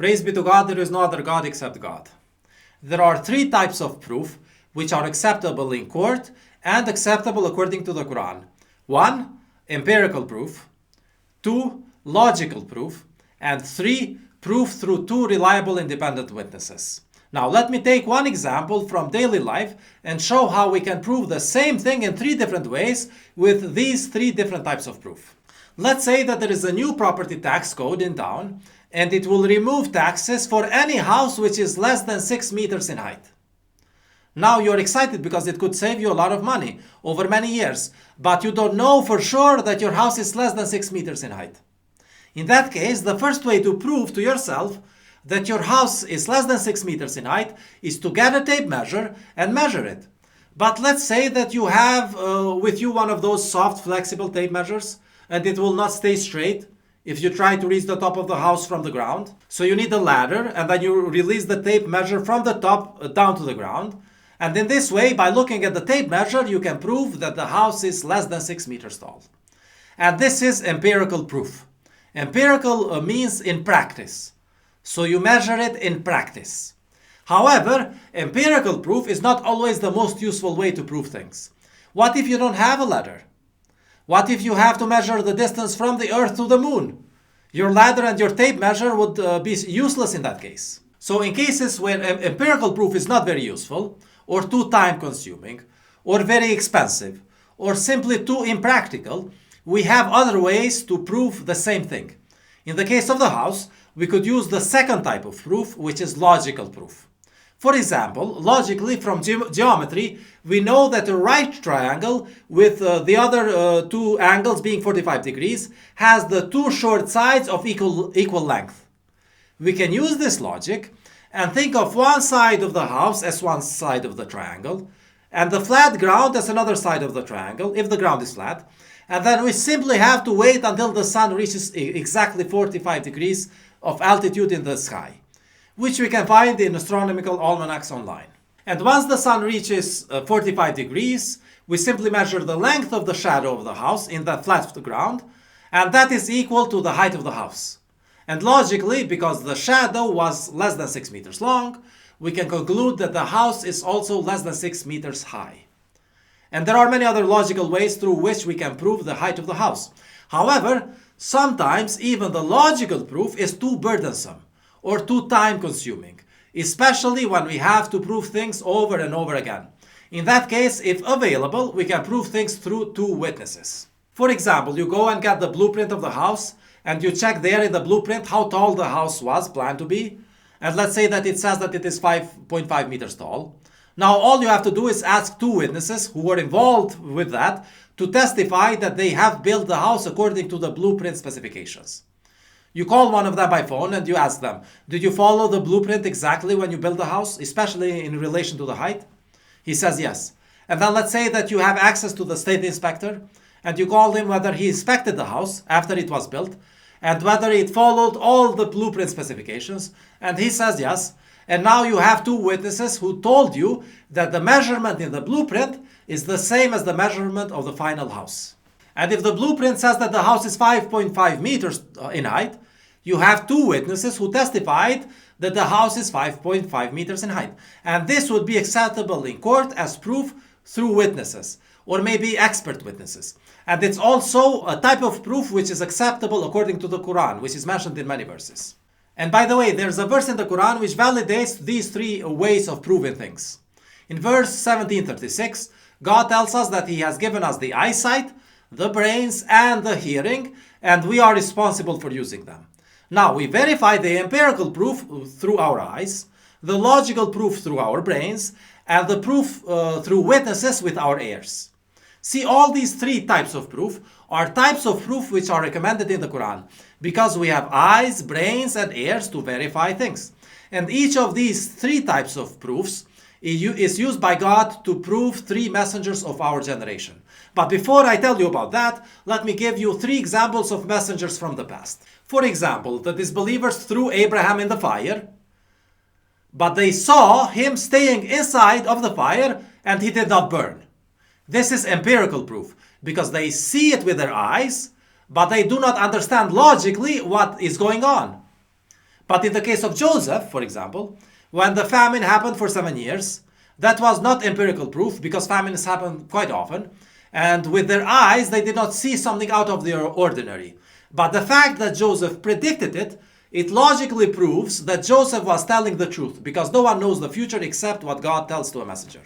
Praise be to God, there is no other God except God. There are three types of proof which are acceptable in court and acceptable according to the Quran. 1. Empirical proof. 2. Logical proof. And 3. Proof through 2 reliable independent witnesses. Now let me take one example from daily life and show how we can prove the same thing in 3 different ways with these 3 different types of proof. Let's say that there is a new property tax code in town and it will remove taxes for any house which is less than 6 meters in height. Now you're excited because it could save you a lot of money over many years, but you don't know for sure that your house is less than 6 meters in height. In that case, the first way to prove to yourself that your house is less than 6 meters in height is to get a tape measure and measure it. But let's say that you have with you one of those soft, flexible tape measures and it will not stay straight if you try to reach the top of the house from the ground. So you need a ladder and then you release the tape measure from the top down to the ground. And in this way, by looking at the tape measure, you can prove that the house is less than 6 meters tall. And this is empirical proof. Empirical means in practice. So you measure it in practice. However, empirical proof is not always the most useful way to prove things. What if you don't have a ladder? What if you have to measure the distance from the earth to the moon? Your ladder and your tape measure would be useless in that case. So in cases where empirical proof is not very useful, or too time consuming, or very expensive, or simply too impractical, we have other ways to prove the same thing. In the case of the house, we could use the second type of proof, which is logical proof. For example, logically from geometry, we know that a right triangle with the other 2 angles being 45 degrees has the 2 short sides of equal length. We can use this logic and think of one side of the house as one side of the triangle and the flat ground as another side of the triangle, if the ground is flat. And then we simply have to wait until the sun reaches exactly 45 degrees of altitude in the sky, which we can find in astronomical almanacs online. And once the sun reaches 45 degrees, we simply measure the length of the shadow of the house in the flat ground, and that is equal to the height of the house. And logically, because the shadow was less than 6 meters long, we can conclude that the house is also less than 6 meters high. And there are many other logical ways through which we can prove the height of the house. However, sometimes even the logical proof is too burdensome or too time consuming, especially when we have to prove things over and over again. In that case, if available, we can prove things through 2 witnesses. For example, you go and get the blueprint of the house and you check there in the blueprint how tall the house was planned to be. And let's say that it says that it is 5.5 meters tall. Now all you have to do is ask 2 witnesses who were involved with that to testify that they have built the house according to the blueprint specifications. You call one of them by phone and you ask them, did you follow the blueprint exactly when you built the house, especially in relation to the height? He says yes. And then let's say that you have access to the state inspector and you call him whether he inspected the house after it was built and whether it followed all the blueprint specifications, and he says yes. And now you have 2 witnesses who told you that the measurement in the blueprint is the same as the measurement of the final house. And if the blueprint says that the house is 5.5 meters in height, you have 2 witnesses who testified that the house is 5.5 meters in height. And this would be acceptable in court as proof through witnesses, or maybe expert witnesses. And it's also a type of proof which is acceptable according to the Quran, which is mentioned in many verses. And by the way, there's a verse in the Quran which validates these 3 ways of proving things. In verse 1736, God tells us that He has given us the eyesight, the brains, and the hearing, and we are responsible for using them. Now, we verify the empirical proof through our eyes, the logical proof through our brains, and the proof through witnesses with our ears. See, all these 3 types of proof are types of proof which are recommended in the Quran, because we have eyes, brains, and ears to verify things. And each of these 3 types of proofs is used by God to prove 3 messengers of our generation. But before I tell you about that, let me give you 3 examples of messengers from the past. For example, the disbelievers threw Abraham in the fire, but they saw him staying inside of the fire and he did not burn. This is empirical proof, because they see it with their eyes, but they do not understand logically what is going on. But in the case of Joseph, for example, when the famine happened for 7 years, that was not empirical proof because famines happen quite often. And with their eyes, they did not see something out of the ordinary. But the fact that Joseph predicted it, it logically proves that Joseph was telling the truth because no one knows the future except what God tells to a messenger.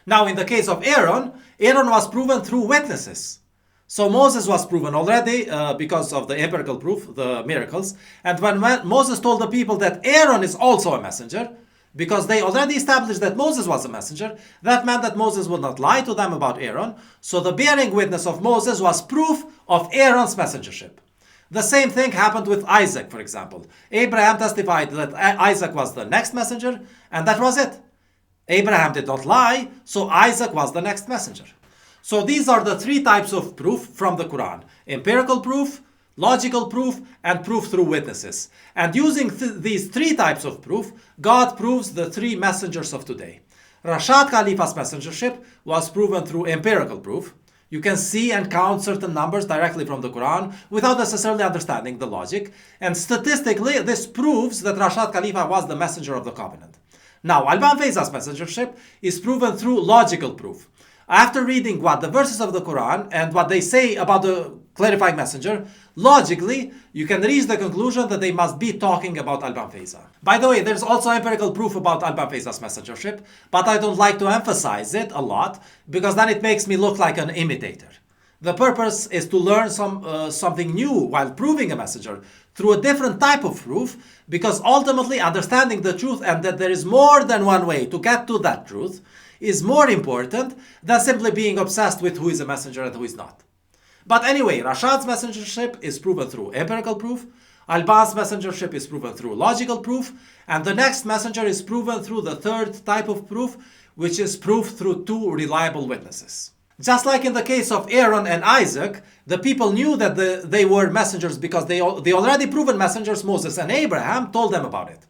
Now, in the case of Aaron, Aaron was proven through witnesses. So Moses was proven already because of the empirical proof, the miracles. And when Moses told the people that Aaron is also a messenger, because they already established that Moses was a messenger, that meant that Moses would not lie to them about Aaron. So the bearing witness of Moses was proof of Aaron's messengership. The same thing happened with Isaac, for example. Abraham testified that Isaac was the next messenger, and that was it. Abraham did not lie, so Isaac was the next messenger. So these are the three types of proof from the Quran: empirical proof, logical proof, and proof through witnesses. And using these three types of proof, God proves the three messengers of today. Rashad Khalifa's messengership was proven through empirical proof. You can see and count certain numbers directly from the Quran without necessarily understanding the logic. And statistically, this proves that Rashad Khalifa was the messenger of the covenant. Now, Alban Fejza's messengership is proven through logical proof. After reading what the verses of the Quran and what they say about the clarifying messenger, logically, you can reach the conclusion that they must be talking about Alban Fejza. By the way, there's also empirical proof about Alban Fejza's messengership, but I don't like to emphasize it a lot because then it makes me look like an imitator. The purpose is to learn something new while proving a messenger through a different type of proof, because ultimately understanding the truth and that there is more than one way to get to that truth is more important than simply being obsessed with who is a messenger and who is not. But anyway, Rashad's messengership is proven through empirical proof, Alban's messengership is proven through logical proof, and the next messenger is proven through the third type of proof, which is proof through two reliable witnesses. Just like in the case of Aaron and Isaac, the people knew that they were messengers because the already proven messengers, Moses and Abraham, told them about it.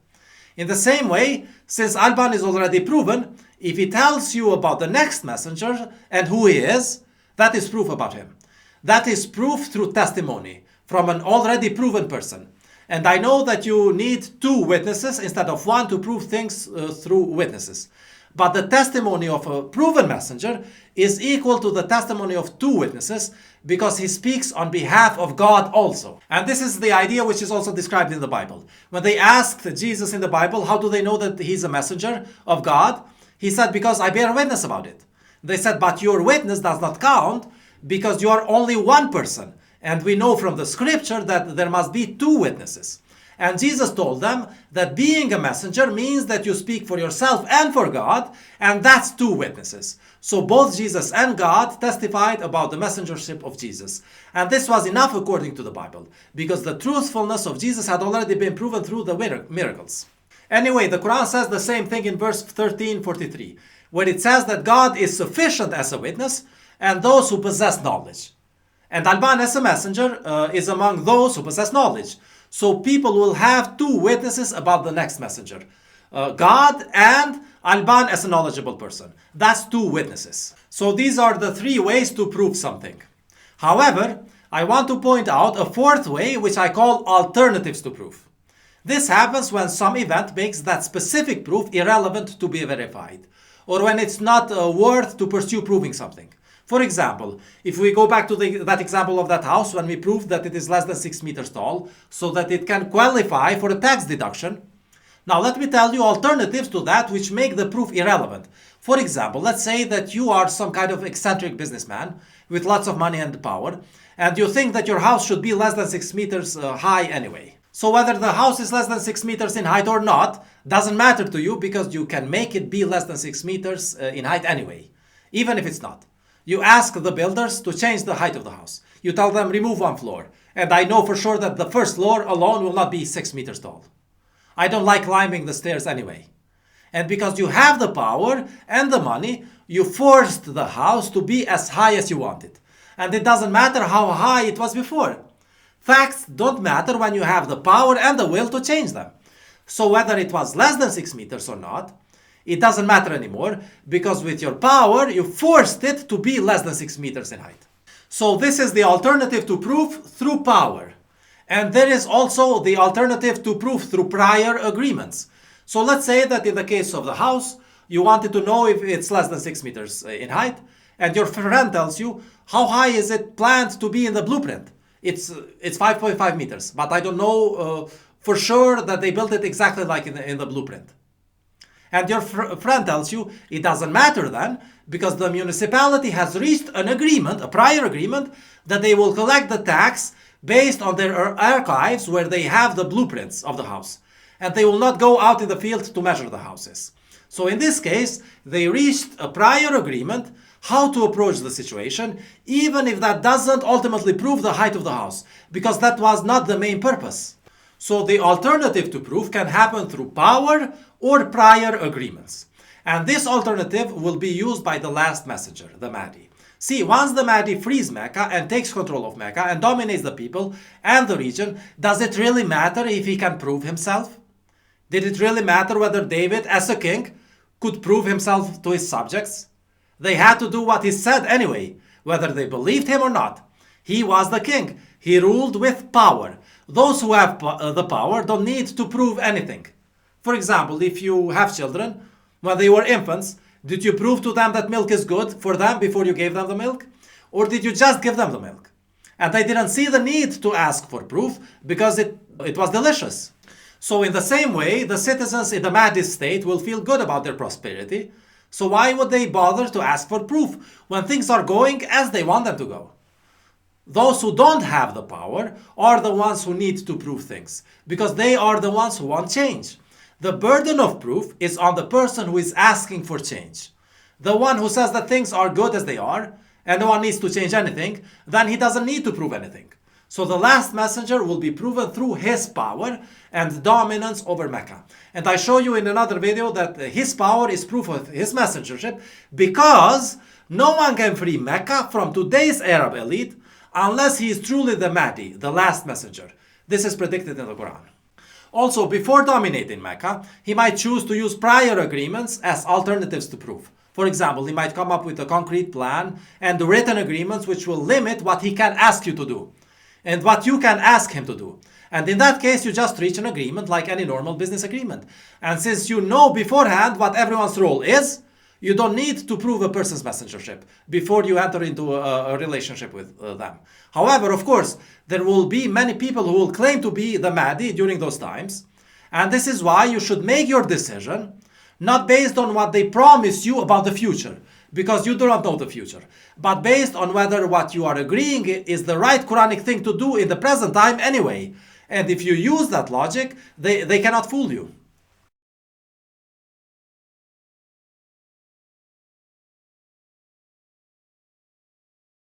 In the same way, since Alban is already proven, if he tells you about the next messenger and who he is, that is proof about him. That is proof through testimony from an already proven person. And I know that you need two witnesses instead of one to prove things through witnesses. But the testimony of a proven messenger is equal to the testimony of two witnesses because he speaks on behalf of God also. And this is the idea which is also described in the Bible. When they asked Jesus in the Bible, how do they know that he's a messenger of God? He said, because I bear witness about it. They said, but your witness does not count because you are only one person. And we know from the scripture that there must be two witnesses. And Jesus told them that being a messenger means that you speak for yourself and for God, and that's two witnesses. So both Jesus and God testified about the messengership of Jesus. And this was enough according to the Bible, because the truthfulness of Jesus had already been proven through the miracles. Anyway, the Quran says the same thing in verse 1343, where it says that God is sufficient as a witness and those who possess knowledge. And Alban as a messenger is among those who possess knowledge. So people will have two witnesses about the next messenger. God and Alban as a knowledgeable person. That's two witnesses. So these are the three ways to prove something. However, I want to point out a fourth way, which I call alternatives to proof. This happens when some event makes that specific proof irrelevant to be verified, or when it's not worth to pursue proving something. For example, if we go back to that example of that house when we proved that it is less than 6 meters tall, so that it can qualify for a tax deduction. Now let me tell you alternatives to that which make the proof irrelevant. For example, let's say that you are some kind of eccentric businessman with lots of money and power, and you think that your house should be less than 6 meters high anyway. So whether the house is less than 6 meters in height or not, doesn't matter to you because you can make it be less than 6 meters in height anyway, even if it's not. You ask the builders to change the height of the house. You tell them remove one floor. And I know for sure that the first floor alone will not be 6 meters tall. I don't like climbing the stairs anyway. And because you have the power and the money, you forced the house to be as high as you want it. And it doesn't matter how high it was before. Facts don't matter when you have the power and the will to change them. So whether it was less than 6 meters or not, it doesn't matter anymore, because with your power, you forced it to be less than 6 meters in height. So this is the alternative to proof through power. And there is also the alternative to proof through prior agreements. So let's say that in the case of the house, you wanted to know if it's less than 6 meters in height, and your friend tells you, how high is it planned to be in the blueprint? It's 5.5 meters, but I don't know for sure that they built it exactly like in the blueprint. And your friend tells you it doesn't matter then, because the municipality has reached an agreement, a prior agreement, that they will collect the tax based on their archives where they have the blueprints of the house. And they will not go out in the field to measure the houses. So in this case, they reached a prior agreement how to approach the situation, even if that doesn't ultimately prove the height of the house, because that was not the main purpose. So the alternative to proof can happen through power or prior agreements. And this alternative will be used by the last messenger, the Mahdi. See, once the Mahdi frees Mecca and takes control of Mecca and dominates the people and the region, does it really matter if he can prove himself? Did it really matter whether David, as a king, could prove himself to his subjects? They had to do what he said anyway, whether they believed him or not. He was the king. He ruled with power. Those who have the power don't need to prove anything. For example, if you have children, when they were infants, did you prove to them that milk is good for them before you gave them the milk? Or did you just give them the milk? And they didn't see the need to ask for proof because it was delicious. So in the same way, the citizens in the Mahdi state will feel good about their prosperity. So why would they bother to ask for proof when things are going as they want them to go? Those who don't have the power are the ones who need to prove things, because they are the ones who want change. The burden of proof is on the person who is asking for change. The one who says that things are good as they are, and no one needs to change anything, then he doesn't need to prove anything. So the last messenger will be proven through his power and dominance over Mecca. And I show you in another video that his power is proof of his messengership, because no one can free Mecca from today's Arab elite unless he is truly the Mahdi, the last messenger. This is predicted in the Quran. Also, before dominating Mecca, he might choose to use prior agreements as alternatives to proof. For example, he might come up with a concrete plan and written agreements which will limit what he can ask you to do and what you can ask him to do. And in that case, you just reach an agreement like any normal business agreement. And since you know beforehand what everyone's role is, you don't need to prove a person's messengership before you enter into a relationship with them. However, of course, there will be many people who will claim to be the Mahdi during those times. And this is why you should make your decision not based on what they promise you about the future, because you do not know the future, but based on whether what you are agreeing is the right Quranic thing to do in the present time anyway. And if you use that logic, they cannot fool you.